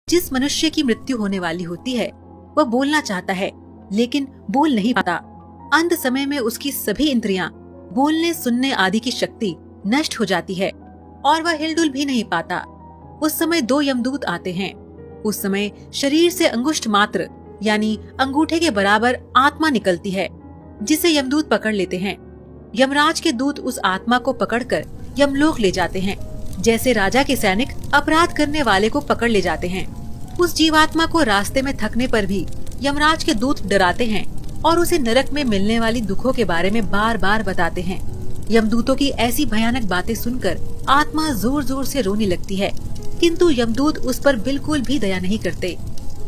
जिस मनुष्य की मृत्यु होने वाली होती है वह बोलना चाहता है लेकिन बोल नहीं पाता। अंत समय में उसकी सभी इंद्रियां, बोलने सुनने आदि की शक्ति नष्ट हो जाती है और वह हिलडुल भी नहीं पाता। उस समय दो यमदूत आते हैं। उस समय शरीर से अंगुष्ठ मात्र यानी अंगूठे के बराबर आत्मा निकलती है, जिसे यमदूत पकड़ लेते हैं। यमराज के दूत उस आत्मा को पकड़कर यमलोक ले जाते हैं, जैसे राजा के सैनिक अपराध करने वाले को पकड़ ले जाते हैं। उस जीवात्मा को रास्ते में थकने पर भी यमराज के दूत डराते हैं और उसे नरक में मिलने वाली दुखों के बारे में बार बार बताते हैं। यमदूतों की ऐसी भयानक बातें सुनकर आत्मा जोर जोर से रोने लगती है, किंतु यमदूत उस पर बिल्कुल भी दया नहीं करते।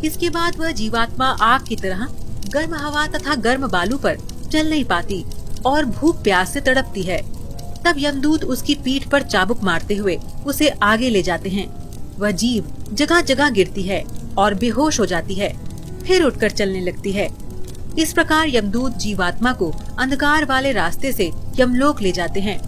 इसके बाद वह जीवात्मा आग की तरह गर्म हवा तथा गर्म बालू पर चल नहीं पाती और भूख प्यास से तड़पती है। तब यमदूत उसकी पीठ पर चाबुक मारते हुए उसे आगे ले जाते हैं। वह जीव जगह जगह गिरती है और बेहोश हो जाती है, फिर उठकर चलने लगती है। इस प्रकार यमदूत जीवात्मा को अंधकार वाले रास्ते से यमलोक ले जाते हैं।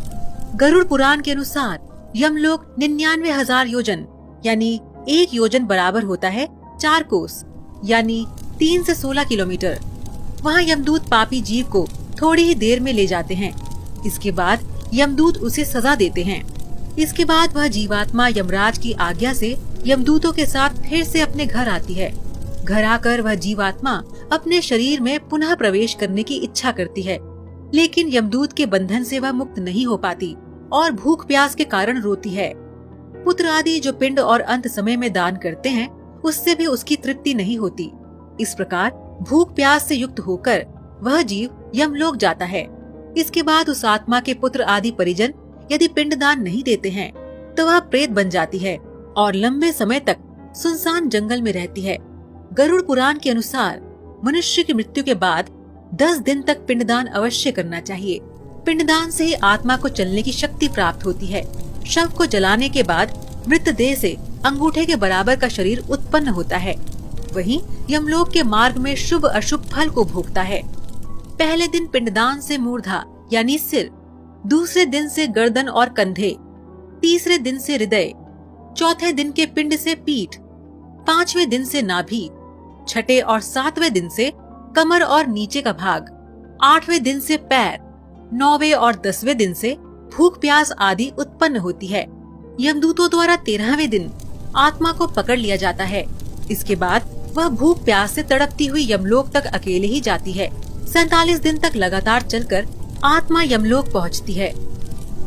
गरुड़ पुराण के अनुसार यमलोक 99,000 योजन यानी 1 योजन बराबर होता है 4 कोस यानी 3 से 16 किलोमीटर। वहाँ यमदूत पापी जीव को थोड़ी ही देर में ले जाते हैं। इसके बाद यमदूत उसे सजा देते हैं। इसके बाद वह जीवात्मा यमराज की आज्ञा से यमदूतों के साथ फिर से अपने घर आती है। घर आकर वह जीवात्मा अपने शरीर में पुनः प्रवेश करने की इच्छा करती है, लेकिन यमदूत के बंधन से वह मुक्त नहीं हो पाती और भूख प्यास के कारण रोती है। पुत्र आदि जो पिंड और अंत समय में दान करते हैं, उससे भी उसकी तृप्ति नहीं होती। इस प्रकार भूख प्यास से युक्त होकर वह जीव यमलोक जाता है। इसके बाद उस आत्मा के पुत्र आदि परिजन यदि पिंडदान नहीं देते हैं तो वह प्रेत बन जाती है और लंबे समय तक सुनसान जंगल में रहती है। गरुड़ पुराण के अनुसार मनुष्य की मृत्यु के बाद 10 दिन तक पिंडदान अवश्य करना चाहिए। पिंडदान से ही आत्मा को चलने की शक्ति प्राप्त होती है। शव को जलाने के बाद मृत देह से अंगूठे के बराबर का शरीर उत्पन्न होता है। वहीं यमलोक के मार्ग में शुभ अशुभ फल को भोगता है। पहले दिन पिंडदान से मूर्धा यानी सिर, दूसरे दिन से गर्दन और कंधे, तीसरे दिन से हृदय, चौथे दिन के पिंड से पीठ, 5वें दिन से नाभि, छठे और 7वें दिन से कमर और नीचे का भाग, 8वें दिन से पैर, 9वें और 10वें दिन से भूख प्यास आदि उत्पन्न होती है। यमदूतों द्वारा 13वें दिन आत्मा को पकड़ लिया जाता है। इसके बाद वह भूख प्यास से तड़पती हुई यमलोक तक अकेले ही जाती है। 47 दिन तक लगातार चलकर आत्मा यमलोक पहुंचती है।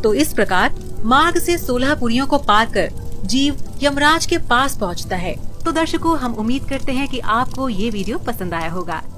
तो इस प्रकार मार्ग से 16 पुरियों को पार कर जीव यमराज के पास पहुंचता है। तो दर्शकों, हम उम्मीद करते हैं कि आपको ये वीडियो पसंद आया होगा।